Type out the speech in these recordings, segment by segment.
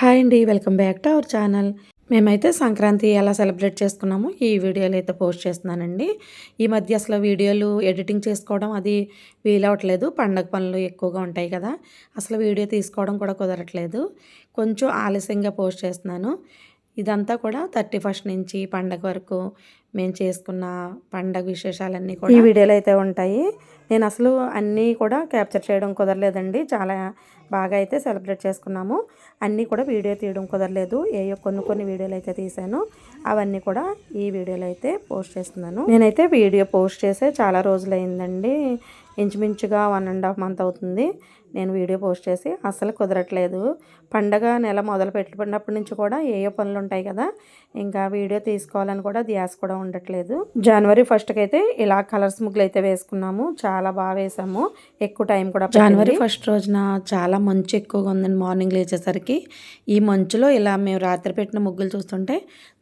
Hi అండి. Welcome back to our channel. మేమైతే సంక్రాంతి ఎలా సెలబ్రేట్ చేసుకున్నామో ఈ వీడియోలు అయితే పోస్ట్ చేస్తున్నానండి. ఈ మధ్య అసలు వీడియోలు ఎడిటింగ్ చేసుకోవడం అది వీలవట్లేదు. పండగ పనులు ఎక్కువగా ఉంటాయి కదా! అసలు వీడియో తీసుకోవడం కూడా కుదరట్లేదు. కొంచెం ఆలస్యంగా పోస్ట్ చేస్తున్నాను. ఇదంతా కూడా 31st నుంచి పండగ వరకు మేము చేసుకున్న పండగ విశేషాలన్నీ కూడా ఈ వీడియోలో అయితే ఉంటాయి. నేను అసలు అన్నీ కూడా క్యాప్చర్ చేయడం కుదరలేదండి. చాలా బాగా అయితే సెలబ్రేట్ చేసుకున్నాము. అన్నీ కూడా వీడియో తీయడం కుదరలేదు. ఏయో కొన్ని వీడియోలు అయితే తీశాను. అవన్నీ కూడా ఈ వీడియోలో అయితే పోస్ట్ చేస్తున్నాను. నేనైతే వీడియో పోస్ట్ చేసే చాలా రోజులైందండి. ఇంచుమించుగా 1.5 మంత్ అవుతుంది నేను వీడియో పోస్ట్ చేసి. అస్సలు కుదరట్లేదు. పండగ నెల మొదలు పెట్టినప్పటి నుంచి కూడా ఏయో పనులు ఉంటాయి కదా, ఇంకా వీడియో తీసుకోవాలని కూడా ధ్యాస కూడా ఉండట్లేదు. జనవరి 1st అయితే ఇలా కలర్స్ ముగ్గులు అయితే వేసుకున్నాము. చాలా బాగా వేసాము. ఎక్కువ టైం కూడా జనవరి 1st రోజున చాలా మంచు ఎక్కువగా ఉందండి. మార్నింగ్ లేచేసరికి ఈ మంచులో ఇలా మేము రాత్రి పెట్టిన ముగ్గులు చూస్తుంటే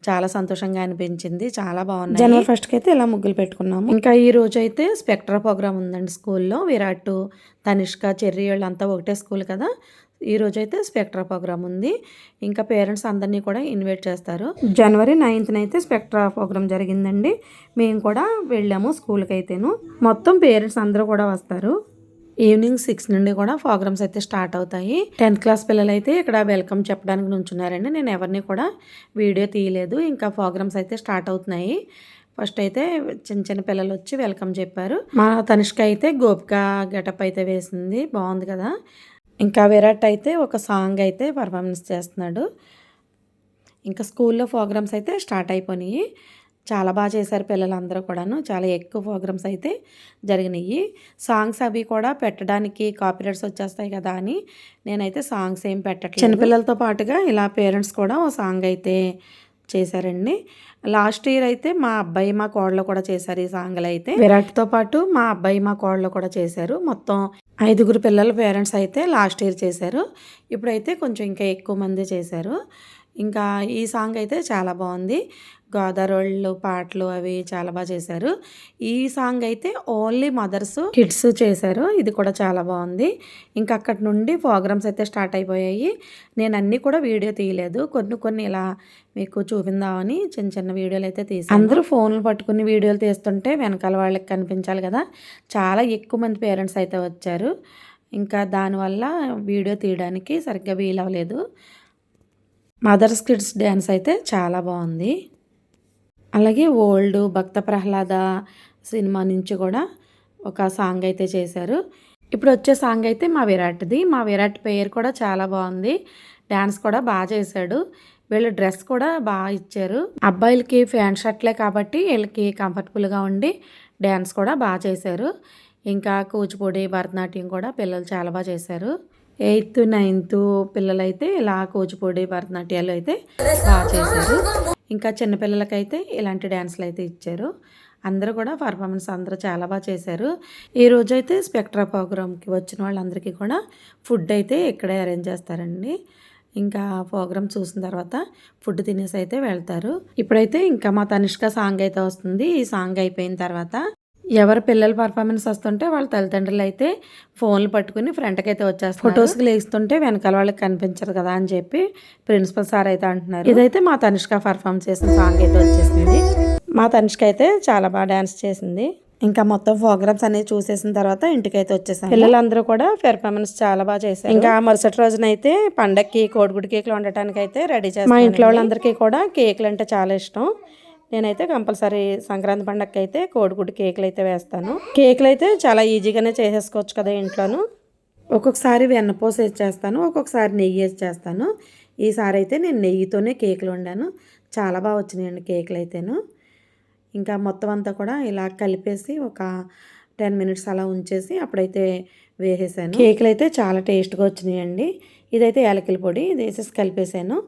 చాలా సంతోషంగా అనిపించింది. చాలా బాగున్నాయి. జనవరి 1st అయితే ఇలా ముగ్గులు పెట్టుకున్నాము. ఇంకా ఈ రోజు అయితే స్పెక్ట్రా ప్రోగ్రామ్ ఉందండి స్కూల్లో. విరాట్, తనిష్క, చెర్రీ వాళ్ళంతా ఒకటే స్కూల్ కదా. ఈరోజు అయితే స్పెక్ట్రా ప్రోగ్రామ్ ఉంది. ఇంకా పేరెంట్స్ అందరినీ కూడా ఇన్వైట్ చేస్తారు. జనవరి 9th అయితే స్పెక్ట్రా ప్రోగ్రామ్ జరిగిందండి. మేము కూడా వెళ్ళాము స్కూల్కి అయితేను. మొత్తం పేరెంట్స్ అందరూ కూడా వస్తారు. ఈవినింగ్ 6 నుండి కూడా ప్రోగ్రామ్స్ అయితే స్టార్ట్ అవుతాయి. 10th క్లాస్ పిల్లలు అయితే ఇక్కడ వెల్కమ్ చెప్పడానికి నుంచున్నారండి. నేను ఎవరిని కూడా వీడియో తీయలేదు. ఇంకా ప్రోగ్రామ్స్ అయితే స్టార్ట్ అవుతున్నాయి. ఫస్ట్ అయితే చిన్న పిల్లలు వచ్చి వెల్కమ్ చెప్పారు. మా తనిష్క అయితే గోపిక గెటప్ అయితే వేసింది. బాగుంది కదా. ఇంకా విరాట్ అయితే ఒక సాంగ్ అయితే పర్ఫార్మెన్స్ చేస్తున్నాడు. ఇంకా స్కూల్లో ప్రోగ్రామ్స్ అయితే స్టార్ట్ అయిపోయినాయి. చాలా బాగా చేశారు పిల్లలందరూ కూడాను. చాలా ఎక్కువ ప్రోగ్రామ్స్ అయితే జరిగినాయి. సాంగ్స్ అవి కూడా పెట్టడానికి కాపీరైట్స్ వచ్చేస్తాయి కదా అని నేనైతే సాంగ్స్ ఏం పెట్టట్లేదు. చిన్నపిల్లలతో పాటుగా ఇలా పేరెంట్స్ కూడా ఓ సాంగ్ అయితే చేశారండి. లాస్ట్ ఇయర్ అయితే మా అబ్బాయి మా కోడలు కూడా చేశారు ఈ సాంగ్లు అయితే. విరాట్తో పాటు మా అబ్బాయి మా కోడలు కూడా చేశారు. మొత్తం 5 పిల్లల పేరెంట్స్ అయితే లాస్ట్ ఇయర్ చేశారు. ఇప్పుడైతే కొంచెం ఇంకా ఎక్కువ మంది చేశారు. ఇంకా ఈ సాంగ్ అయితే చాలా బాగుంది. గోదావరిళ్ళు పాటలు అవి చాలా బాగా చేశారు. ఈ సాంగ్ అయితే ఓన్లీ మదర్స్ కిడ్స్ చేశారు. ఇది కూడా చాలా బాగుంది. ఇంకా అక్కడి నుండి ప్రోగ్రామ్స్ అయితే స్టార్ట్ అయిపోయాయి. నేను అన్నీ కూడా వీడియో తీయలేదు. కొన్ని ఇలా మీకు చూపిందామని చిన్న వీడియోలు అయితే తీసాను. అందరూ ఫోన్లు పట్టుకుని వీడియోలు తీస్తుంటే వెనకాల వాళ్ళకి కనిపించాలి కదా. చాలా ఎక్కువ మంది పేరెంట్స్ అయితే వచ్చారు. ఇంకా దానివల్ల వీడియో తీయడానికి సరిగ్గా వీలవ్వలేదు. మదర్స్ కిడ్స్ డ్యాన్స్ అయితే చాలా బాగుంది. అలాగే ఓల్డ్ భక్త ప్రహ్లాద సినిమా నుంచి కూడా ఒక సాంగ్ అయితే చేశారు. ఇప్పుడు వచ్చే సాంగ్ అయితే మా విరాట్ది. మా విరాట్ పేరు కూడా చాలా బాగుంది. డ్యాన్స్ కూడా బాగా చేశాడు. వీళ్ళు డ్రెస్ కూడా బాగా ఇచ్చారు. అబ్బాయిలకి ప్యాంట్ షర్ట్లే కాబట్టి వీళ్ళకి కంఫర్టబుల్గా ఉండి డ్యాన్స్ కూడా బాగా చేశారు. ఇంకా కూచిపూడి, భరతనాట్యం కూడా పిల్లలు చాలా బాగా చేశారు. 8th 9th పిల్లలైతే ఇలా కూచిపూడి, భరతనాట్యాలు అయితే బాగా చేశారు. ఇంకా చిన్నపిల్లలకైతే ఇలాంటి డ్యాన్స్లు అయితే ఇచ్చారు. అందరూ కూడా పర్ఫార్మెన్స్ అందరూ చాలా బాగా చేశారు. ఈ రోజైతే స్పెక్ట్రా ప్రోగ్రామ్కి వచ్చిన వాళ్ళందరికీ కూడా ఫుడ్ అయితే ఇక్కడే అరేంజ్ చేస్తారండి. ఇంకా ప్రోగ్రామ్ చూసిన తర్వాత ఫుడ్ తినేసి అయితే వెళ్తారు. ఇప్పుడైతే ఇంకా మా తనిష్క సాంగ్ అయితే వస్తుంది. ఈ సాంగ్ అయిపోయిన తర్వాత ఎవరు పిల్లల పర్ఫార్మెన్స్ వస్తుంటే వాళ్ళ తల్లిదండ్రులు అయితే ఫోన్లు పట్టుకుని ఫ్రంట్కి అయితే వచ్చేస్తారు. ఫొటోస్కి లేస్తుంటే వెనకాల వాళ్ళకి కనిపించరు కదా అని చెప్పి ప్రిన్సిపల్ సార్ అయితే అంటున్నారు. ఇదైతే మా తనిష్క పర్ఫార్మ్ చేసిన సాంగ్ అయితే వచ్చేసింది. మా తనిష్క అయితే చాలా బాగా డ్యాన్స్ చేసింది. ఇంకా మొత్తం ప్రోగ్రామ్స్ అనేవి చూసేసిన తర్వాత ఇంటికైతే వచ్చేసాను. పిల్లలందరూ కూడా పెర్ఫార్మెన్స్ చాలా బాగా చేశారు. ఇంకా మరుసటి రోజున అయితే పండక్కి కోడిగుడి కేకులు వండటానికి అయితే రెడీ చేస్తాను. మా ఇంట్లో వాళ్ళందరికీ కూడా కేకులు అంటే చాలా ఇష్టం. నేనైతే కంపల్సరీ సంక్రాంతి పండగకి అయితే కోడిగుడ్డు కేకులు అయితే వేస్తాను. కేకులు అయితే చాలా ఈజీగానే చేసేసుకోవచ్చు కదా ఇంట్లోను. ఒక్కొక్కసారి వెన్నపూస వేసి చేస్తాను, ఒక్కొక్కసారి నెయ్యి వేసి చేస్తాను. ఈసారి అయితే నేను నెయ్యితోనే కేకులు వండాను. చాలా బాగా వచ్చినాయండి కేకులు అయితేను. ఇంకా మొత్తం అంతా కూడా ఇలా కలిపేసి ఒక 10 minutes అలా ఉంచేసి అప్పుడైతే వేసేసాను. కేకులు అయితే చాలా టేస్ట్గా వచ్చినాయండి. ఇదైతే యాలకుల పొడి ఇది వేసేసి కలిపేసాను.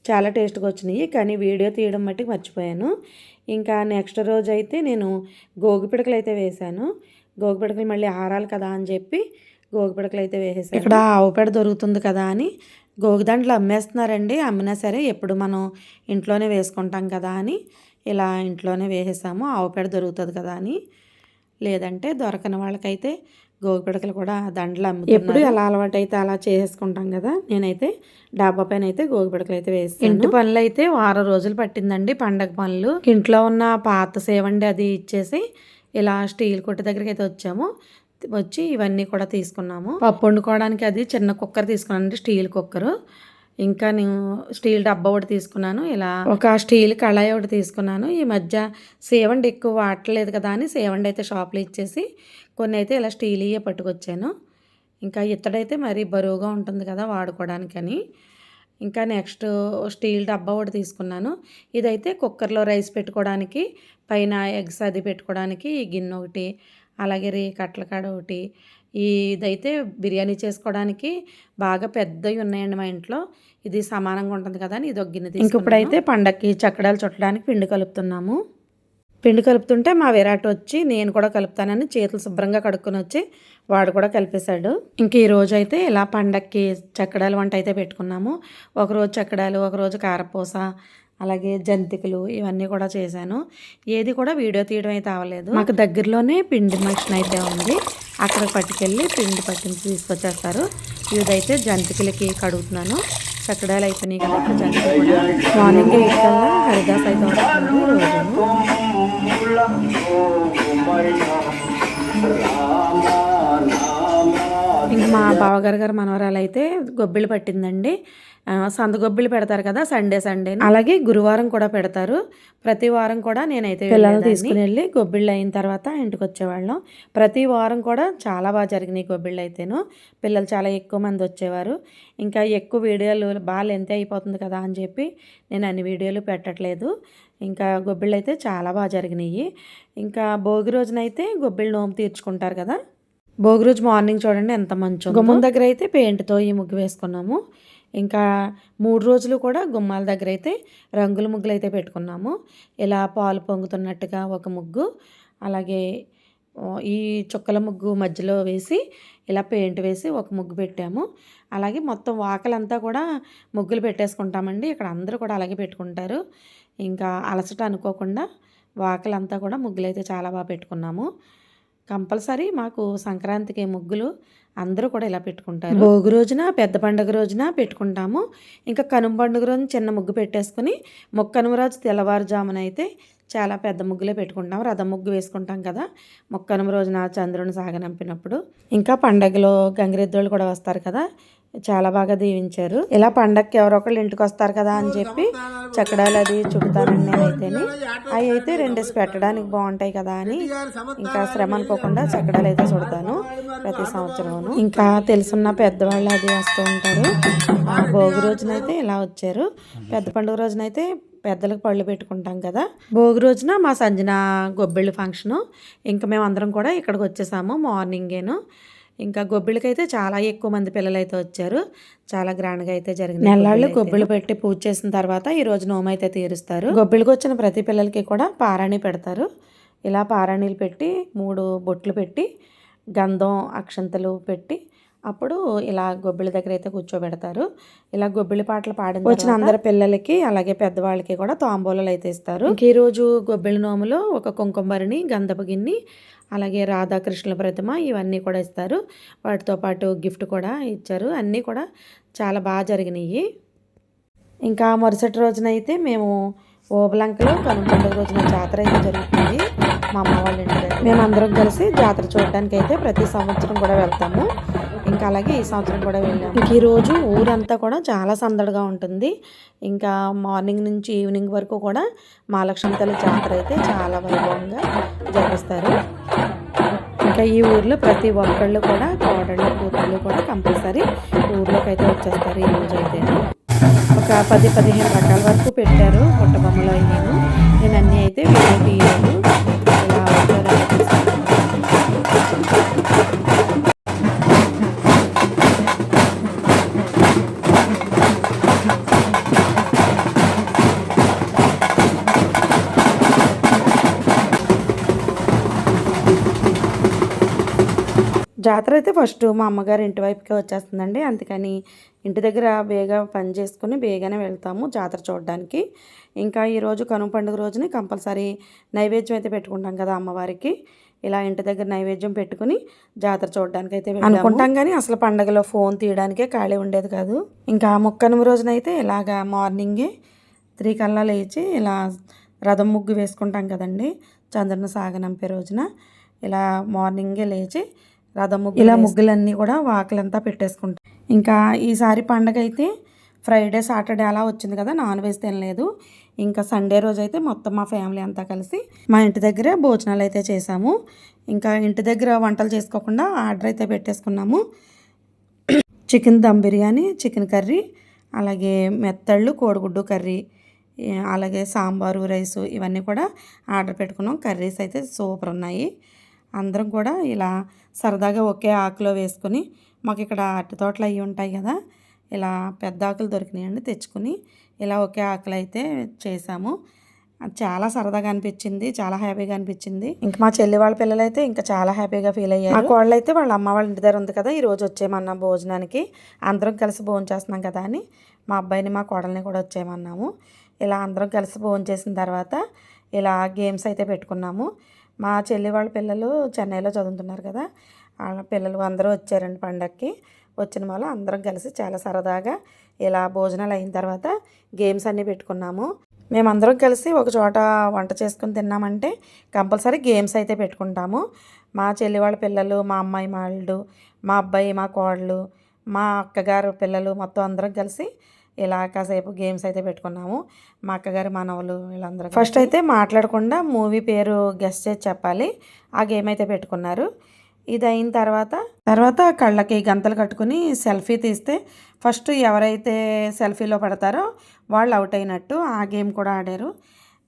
చాలా టేస్ట్గా వచ్చినాయి. కానీ వీడియో తీయడం మట్టుకు మర్చిపోయాను. ఇంకా నెక్స్ట్ రోజు అయితే నేను గోగిపిడకలు అయితే వేశాను. గోగిపిడకలు మళ్ళీ ఆరాలి కదా అని చెప్పి గోగిపిడకలు అయితే వేసేసాను. ఇక్కడ ఆవు పేడ దొరుకుతుంది కదా అని గోగిదండలు అమ్మేస్తున్నారండి. అమ్మినా సరే ఎప్పుడు మనం ఇంట్లోనే వేసుకుంటాం కదా అని ఇలా ఇంట్లోనే వేసేసాము. ఆవు పేడ దొరుకుతుంది కదా అని. లేదంటే దొరకని వాళ్ళకైతే గోగు పిడకలు కూడా దండలు అమ్ముతున్నారు. ఎప్పుడు ఎలా అలవాటు అయితే అలా చేసుకుంటాం కదా. నేనైతే డాబా పైన అయితే గోగు పిడకలు అయితే వేస్తాను. ఇంటి పనులు అయితే వారం రోజులు పట్టిందండి. పండగ పనులు ఇంట్లో ఉన్న పాత సేవండి అది ఇచ్చేసి ఇలా స్టీల్ కొట్టు దగ్గరికి అయితే వచ్చి ఇవన్నీ కూడా తీసుకున్నాము. పప్పు వండుకోవడానికి అది చిన్న కుక్కర్ తీసుకున్నానండి, స్టీల్ కుక్కరు. ఇంకా నేను స్టీల్ డబ్బా ఒకటి తీసుకున్నాను. ఇలా ఒక స్టీల్ కళాయి ఒకటి తీసుకున్నాను. ఈ మధ్య సేవండి ఎక్కువ వాడలేదు కదా అని సేవండి అయితే షాప్లో ఇచ్చేసి కొన్ని అయితే ఇలా స్టీల్యే పట్టుకొచ్చాను. ఇంకా ఇత్తడైతే మరీ బరువుగా ఉంటుంది కదా వాడుకోవడానికని. ఇంకా నెక్స్ట్ స్టీల్ డబ్బా ఒకటి తీసుకున్నాను. ఇదైతే కుక్కర్లో రైస్ పెట్టుకోవడానికి, పైన ఎగ్స్ అది పెట్టుకోవడానికి ఈ గిన్నె ఒకటి, అలాగే కట్ల కాడ ఒకటి. ఇదైతే బిర్యానీ చేసుకోవడానికి బాగా పెద్దవి ఉన్నాయండి మా ఇంట్లో. ఇది సమానంగా ఉంటుంది కదా అని ఇది ఒక గిన్నె తీసుకున్నాను. ఇప్పుడైతే పండక్కి చక్కడాలు చుట్టడానికి పిండి కలుపుతున్నాము. పిండి కలుపుతుంటే మా విరాట్ వచ్చి నేను కూడా కలుపుతానని చేతులు శుభ్రంగా కడుక్కొని వచ్చి వాడు కూడా కలిపేశాడు. ఇంక ఈరోజు అయితే ఇలా పండక్కి చక్కడాలు వంట అయితే పెట్టుకున్నాము. ఒకరోజు చక్కడాలు, ఒకరోజు కారపూస, అలాగే జంతికలు ఇవన్నీ కూడా చేశాను. ఏది కూడా వీడియో తీయడం అయితే అవ్వలేదు. మాకు దగ్గరలోనే పిండి మిషన్ అయితే ఉంది. అక్కడికి పట్టుకెళ్ళి పిండి పట్టించి తీసుకొచ్చేస్తారు. ఇదైతే జంతికలకి కడుగుతున్నాను. చక్కడాలు అయిపోయినాయి కదా. ఇప్పుడు జంతికలు కూడా మార్నింగ్ 8 కల్లా హరిదాస్ అయితే వస్తున్నారు రోజును. ఇంక మా బావగారు మనవరాలు అయితే గొబ్బిళ్ళు పట్టిందండి. సంద గొబ్బిళ్ళు పెడతారు కదా సండే అలాగే గురువారం కూడా పెడతారు. ప్రతి వారం కూడా నేనైతే పిల్లలు తీసుకుని వెళ్ళి గొబ్బిళ్ళు అయిన తర్వాత ఇంటికి వచ్చేవాళ్ళం. ప్రతి వారం కూడా చాలా బాగా జరిగినాయి గొబ్బిళ్ళు అయితేను. పిల్లలు చాలా ఎక్కువ మంది వచ్చేవారు. ఇంకా ఎక్కువ వీడియోలు బాగా లెంత్ అయిపోతుంది కదా అని చెప్పి నేను అన్ని వీడియోలు పెట్టట్లేదు. ఇంకా గొబ్బిళ్ళు అయితే చాలా బాగా జరిగినాయి. ఇంకా భోగి రోజునైతే గొబ్బిళ్ళు నోము తీర్చుకుంటారు కదా. భోగి రోజు మార్నింగ్ చూడండి ఎంత మంచు. గుమ్మం దగ్గర అయితే పెయింట్తో ఈ ముగ్గు వేసుకున్నాము. ఇంకా 3 రోజులు కూడా గుమ్మాల దగ్గర అయితే రంగుల ముగ్గులు అయితే పెట్టుకున్నాము. ఇలా పాలు పొంగుతున్నట్టుగా ఒక ముగ్గు, అలాగే ఈ చుక్కల ముగ్గు మధ్యలో వేసి ఇలా పెయింట్ వేసి ఒక ముగ్గు పెట్టాము. అలాగే మొత్తం వాకలంతా కూడా ముగ్గులు పెట్టేసుకుంటామండి. ఇక్కడ అందరూ కూడా అలాగే పెట్టుకుంటారు. ఇంకా అలసట అనుకోకుండా వాకలంతా కూడా ముగ్గులు అయితే చాలా బాగా పెట్టుకున్నాము. కంపల్సరీ మాకు సంక్రాంతికి ముగ్గులు అందరూ కూడా ఇలా పెట్టుకుంటారు. భోగి రోజున, పెద్ద పండుగ రోజున పెట్టుకుంటాము. ఇంకా కనుమ పండుగ రోజున చిన్న ముగ్గు పెట్టేసుకుని మొక్కనుమ రోజు తెల్లవారుజామున అయితే చాలా పెద్ద ముగ్గులే పెట్టుకుంటాం. రథం ముగ్గు వేసుకుంటాం కదా మొక్కనుమ రోజున చంద్రుని సాగనంపినప్పుడు. ఇంకా పండగలో గంగిరెద్దులు కూడా వస్తారు కదా, చాలా బాగా దీవించారు. ఇలా పండగకి ఎవరో ఒకళ్ళు ఇంటికి వస్తారు కదా అని చెప్పి చక్కడాలు అది చుడతానండి నేనైతేని. అవి అయితే 2 డేస్ పెట్టడానికి బాగుంటాయి కదా అని ఇంకా శ్రమ అనుకోకుండా చక్కడాలు అయితే చుడతాను ప్రతి సంవత్సరం. ఇంకా తెలుసున్న పెద్దవాళ్ళు అది వస్తూ ఉంటారు. భోగి రోజునైతే ఇలా వచ్చారు. పెద్ద పండుగ రోజునైతే పెద్దలకు పళ్ళు పెట్టుకుంటాం కదా. భోగి రోజున మా సంజన గొబ్బిళ్ళు ఫంక్షను. ఇంకా మేము అందరం కూడా ఇక్కడికి వచ్చేసాము మార్నింగేను. ఇంకా గొబ్బిళ్ళకైతే చాలా ఎక్కువ మంది పిల్లలు అయితే వచ్చారు. చాలా గ్రాండ్గా అయితే జరిగింది. నెల్లాళ్ళు గొబ్బిళ్ళు పెట్టి పూజ చేసిన తర్వాత ఈరోజు నోము అయితే తీరుస్తారు. గొబ్బిళ్ళకి వచ్చిన ప్రతి పిల్లలకి కూడా పారాణి పెడతారు. ఇలా పారాణీలు పెట్టి 3 బొట్లు పెట్టి గంధం అక్షంతలు పెట్టి అప్పుడు ఇలా గొబ్బిళ్ళ దగ్గర అయితే కూర్చోబెడతారు. ఇలా గొబ్బిళ్ళ పాటలు పాడిన వచ్చిన అందరి పిల్లలకి అలాగే పెద్దవాళ్ళకి కూడా తాంబూలాలు అయితే ఇస్తారు. ఈరోజు గొబ్బిళ్ళ నోములో ఒక కుంకుమరిని, గంధపు గిన్నె, అలాగే రాధాకృష్ణుల ప్రతిమ ఇవన్నీ కూడా ఇస్తారు. వాటితో పాటు గిఫ్ట్ కూడా ఇచ్చారు. అన్నీ కూడా చాలా బాగా జరిగినాయి. ఇంకా మరుసటి రోజునైతే మేము ఓబలంకలో కనుమ పండుగ రోజున జాతర అయితే జరుగుతుంది మా అమ్మ వాళ్ళ ఇంటి దగ్గర. మేమందరం కలిసి జాతర చూడడానికి అయితే ప్రతి సంవత్సరం కూడా వెళ్తాము. ఇంకా అలాగే ఈ సంవత్సరం కూడా వెళ్ళాము. ఈరోజు ఊరంతా కూడా చాలా సందడిగా ఉంటుంది. ఇంకా మార్నింగ్ నుంచి ఈవినింగ్ వరకు కూడా మహాలక్ష్మి తల్లి జాతర అయితే చాలా వైభవంగా జరిపిస్తారు. ఇంకా ఈ ఊర్లో ప్రతి ఒక్కళ్ళు కూడా కోడళ్ళు కూతుళ్ళు కూడా కంపల్సరీ ఊర్లోకి అయితే వచ్చేస్తారు. ఈ రోజు అయితే ఒక 10-15 రకాల వరకు పెట్టారు పుట్ట బొమ్మలు. నేను అన్నీ అయితే వీడియో తీయలేదు. ఇలా జాతర అయితే ఫస్ట్ మా అమ్మగారు ఇంటి వైపుకే వచ్చేస్తుందండి. అందుకని ఇంటి దగ్గర బేగా పని చేసుకుని బేగానే వెళ్తాము జాతర చూడడానికి. ఇంకా ఈరోజు కనుమ పండుగ రోజుని కంపల్సరీ నైవేద్యం అయితే పెట్టుకుంటాం కదా అమ్మవారికి. ఇలా ఇంటి దగ్గర నైవేద్యం పెట్టుకుని జాతర చూడడానికి అయితే అనుకుంటాం, కానీ అసలు పండగలో ఫోన్ తీయడానికే ఖాళీ ఉండేది కాదు. ఇంకా ముక్కనుమ రోజునైతే ఇలాగా మార్నింగే 3 కల్లా లేచి ఇలా రథం ముగ్గు వేసుకుంటాం కదండి. చంద్రుని సాగనంపే రోజున ఇలా మార్నింగే లేచి రథం ముగ్గు, ఇలా ముగ్గులన్నీ కూడా వాకిలంతా పెట్టేసుకుంటాం. ఇంకా ఈసారి పండగ అయితే ఫ్రైడే సాటర్డే అలా వచ్చింది కదా, నాన్ వెజ్ తినలేదు. ఇంకా సండే రోజు అయితే మొత్తం మా ఫ్యామిలీ అంతా కలిసి మా ఇంటి దగ్గరే భోజనాలు అయితే చేసాము. ఇంకా ఇంటి దగ్గర వంటలు చేసుకోకుండా ఆర్డర్ అయితే పెట్టేసుకున్నాము. Chicken dum biryani, chicken curry, అలాగే మెత్తళ్ళు, కోడిగుడ్డు కర్రీ, అలాగే సాంబారు, రైసు ఇవన్నీ కూడా ఆర్డర్ పెట్టుకున్నాం. కర్రీస్ అయితే సూపర్ ఉన్నాయి. అందరం కూడా ఇలా సరదాగా ఒకే ఆకులో వేసుకొని, మాకు ఇక్కడ అరటి తోటలు అవి ఉంటాయి కదా, ఇలా పెద్ద ఆకులు దొరికినాయండి, తెచ్చుకుని ఇలా ఒకే ఆకులు అయితే చేసాము. చాలా సరదాగా అనిపించింది, చాలా హ్యాపీగా అనిపించింది. ఇంకా మా చెల్లి వాళ్ళ పిల్లలు అయితే ఇంకా చాలా హ్యాపీగా ఫీల్ అయ్యారు. మా కోళ్ళు అయితే వాళ్ళ అమ్మ వాళ్ళ ఇంటి దగ్గర ఉంది కదా, ఈరోజు వచ్చేయమన్నాం భోజనానికి, అందరం కలిసి భోజనం చేస్తున్నాం కదా అని మా అబ్బాయిని మా కోడల్ని కూడా వచ్చేయమన్నాము. ఇలా అందరం కలిసి భోజనం చేసిన తర్వాత ఇలా గేమ్స్ అయితే పెట్టుకున్నాము. మా చెల్లి వాళ్ళ పిల్లలు చెన్నైలో చదువుతున్నారు కదా, వాళ్ళ పిల్లలు అందరూ వచ్చారండి పండగకి. వచ్చిన వాళ్ళు అందరం కలిసి చాలా సరదాగా ఇలా భోజనాలు అయిన తర్వాత గేమ్స్ అన్నీ పెట్టుకున్నాము. మేమందరం కలిసి ఒక చోట వంట చేసుకుని తిన్నామంటే కంపల్సరీ గేమ్స్ అయితే పెట్టుకుంటాము. మా చెల్లి వాళ్ళ పిల్లలు, మా అమ్మాయి వాళ్ళు, మా అబ్బాయి, మా కోడలు, మా అక్కగారు పిల్లలు మొత్తం అందరం కలిసి ఇలా కాసేపు గేమ్స్ అయితే పెట్టుకున్నాము. మా అక్కగారి మనవలు వీళ్ళందరూ ఫస్ట్ అయితే మాట్లాడకుండా మూవీ పేరు గెస్ చేసి చెప్పాలి. ఆ గేమ్ అయితే పెట్టుకున్నారు. ఇది అయిన తర్వాత కళ్ళకి గంతలు కట్టుకుని సెల్ఫీ తీస్తే ఫస్ట్ ఎవరైతే సెల్ఫీలో పడతారో వాళ్ళు అవుట్ అయినట్టు ఆ గేమ్ కూడా ఆడారు.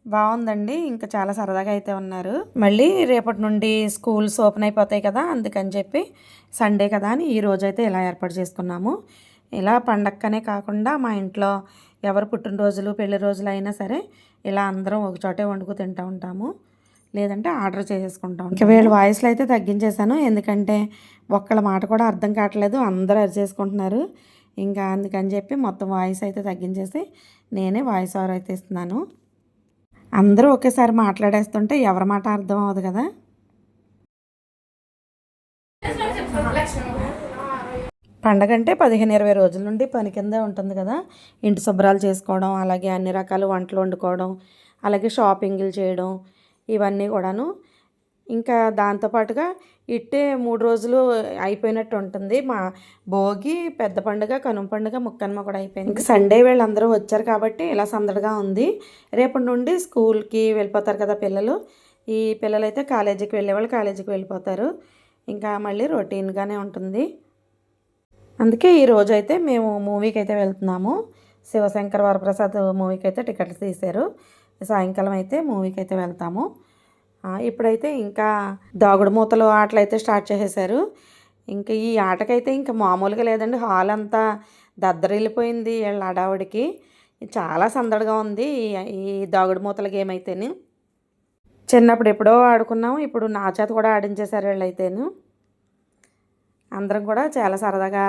బాగుందండి. ఇంకా చాలా సరదాగా అయితే ఉన్నారు. మళ్ళీ రేపటి నుండి స్కూల్స్ ఓపెన్ అయిపోతాయి కదా, అందుకని చెప్పి సండే కదా అని ఈ రోజైతే ఇలా ఏర్పాటు చేసుకున్నాము. ఇలా పండక్కనే కాకుండా మా ఇంట్లో ఎవరు పుట్టినరోజులు, పెళ్లి రోజులు అయినా సరే ఇలా అందరం ఒక చోటే వండుకు తింటూ ఉంటాము, లేదంటే ఆర్డర్ చేసేసుకుంటాం. ఇంకా వీళ్ళ వాయిస్లో అయితే తగ్గించేశాను, ఎందుకంటే ఒక్కళ్ళ మాట కూడా అర్థం కావట్లేదు, అందరూ అరిచేసుకుంటున్నారు. ఇంకా అందుకని చెప్పి మొత్తం వాయిస్ అయితే తగ్గించేసి నేనే వాయిస్ ఓవర్ అయితే ఇస్తున్నాను. అందరూ ఒకేసారి మాట్లాడేస్తుంటే ఎవరి మాట అర్థం అవ్వదు కదా. పండగ అంటే 15-20 రోజుల నుండి పని కిందే ఉంటుంది కదా. ఇంటి శుభ్రాలు చేసుకోవడం, అలాగే అన్ని రకాల వంటలు వండుకోవడం, అలాగే షాపింగ్లు చేయడం, ఇవన్నీ కూడాను. ఇంకా దాంతోపాటుగా ఇట్టే 3 రోజులు అయిపోయినట్టు ఉంటుంది. మా భోగి, పెద్ద పండుగ, కనుమ పండుగ, ముక్కనుమ కూడా అయిపోయింది. ఇంకా సండే వీళ్ళందరూ వచ్చారు కాబట్టి ఇలా సందడిగా ఉంది. రేపటి నుండి స్కూల్కి వెళ్ళిపోతారు కదా పిల్లలు. ఈ పిల్లలైతే కాలేజీకి వెళ్ళేవాళ్ళు కాలేజీకి వెళ్ళిపోతారు. ఇంకా మళ్ళీ రొటీన్గానే ఉంటుంది. అందుకే ఈ రోజు అయితే మేము మూవీకి అయితే వెళ్తున్నాము. శివశంకర్ వరప్రసాద్ మూవీకి అయితే టికెట్లు తీశారు. సాయంకాలం అయితే మూవీకి అయితే వెళ్తాము. ఇప్పుడైతే ఇంకా దాగుడు మూతలు ఆటలు అయితే స్టార్ట్ చేసేసారు. ఇంకా ఈ ఆటకైతే ఇంకా మామూలుగా లేదండి, హాల్ అంతా దద్దరిల్లిపోయింది వీళ్ళ హడావుడికి. చాలా సందడిగా ఉంది ఈ దాగుడు మూతల గేమ్ అయితేను. చిన్నప్పుడు ఎప్పుడో ఆడుకున్నాము, ఇప్పుడు నా చేత కూడా ఆడించేశారు వీళ్ళైతేను. అందరం కూడా చాలా సరదాగా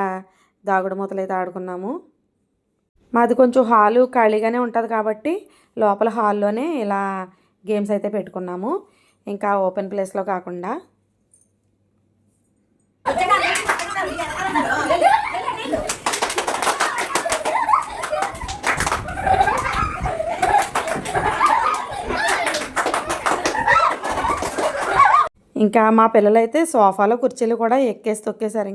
దాగుడు మూతలు అయితే ఆడుకున్నాము. మాది కొంచెం హాలు ఖాళీగానే ఉంటుంది కాబట్టి లోపల హాల్లోనే ఇలా గేమ్స్ అయితే పెట్టుకున్నాము, ఇంకా ఓపెన్ ప్లేస్లో కాకుండా. ఇంకా మా పిల్లలైతే సోఫాలో కుర్చీలు కూడా ఎక్కేసి తొక్కేశారు.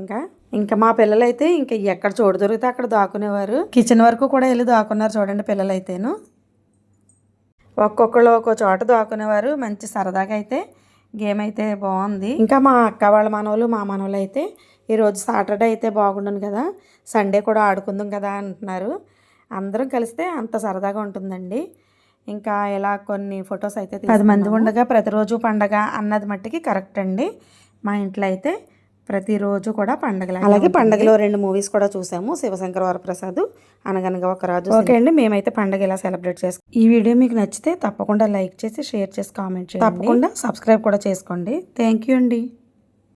ఇంకా మా పిల్లలైతే ఇంకా ఎక్కడ చోటు దొరికితే అక్కడ దాక్కునేవారు. కిచెన్ వరకు కూడా వెళ్ళి దాక్కున్నారు చూడండి పిల్లలైతేను. ఒక్కొక్కళ్ళు ఒక్కో చోట దాక్కునేవారు. మంచి సరదాగా అయితే గేమ్ అయితే బాగుంది. ఇంకా మా అక్క వాళ్ళ మనవలు, మా మనవలు అయితే ఈరోజు సాటర్డే అయితే బాగుండును కదా, సండే కూడా ఆడుకుందాం కదా అంటున్నారు. అందరం కలిస్తే అంత సరదాగా ఉంటుందండి. ఇంకా ఇలా కొన్ని ఫొటోస్ అయితే 10 మంది ఉండగా ప్రతిరోజు పండగ అన్నది మట్టికి కరెక్ట్ అండి. మా ఇంట్లో అయితే ప్రతిరోజు కూడా పండగ. అలాగే పండగలో 2 మూవీస్ కూడా చూసాము, శివశంకర్ వరప్రసాద్, అనగనగా ఒక రాజు. ఓకే అండి, మేమైతే పండగ ఇలా సెలబ్రేట్ చేసుకుంటాం. ఈ వీడియో మీకు నచ్చితే తప్పకుండా లైక్ చేసి, షేర్ చేసి, కామెంట్ చేయండి. తప్పకుండా సబ్స్క్రైబ్ కూడా చేసుకోండి. థ్యాంక్ యూ అండి.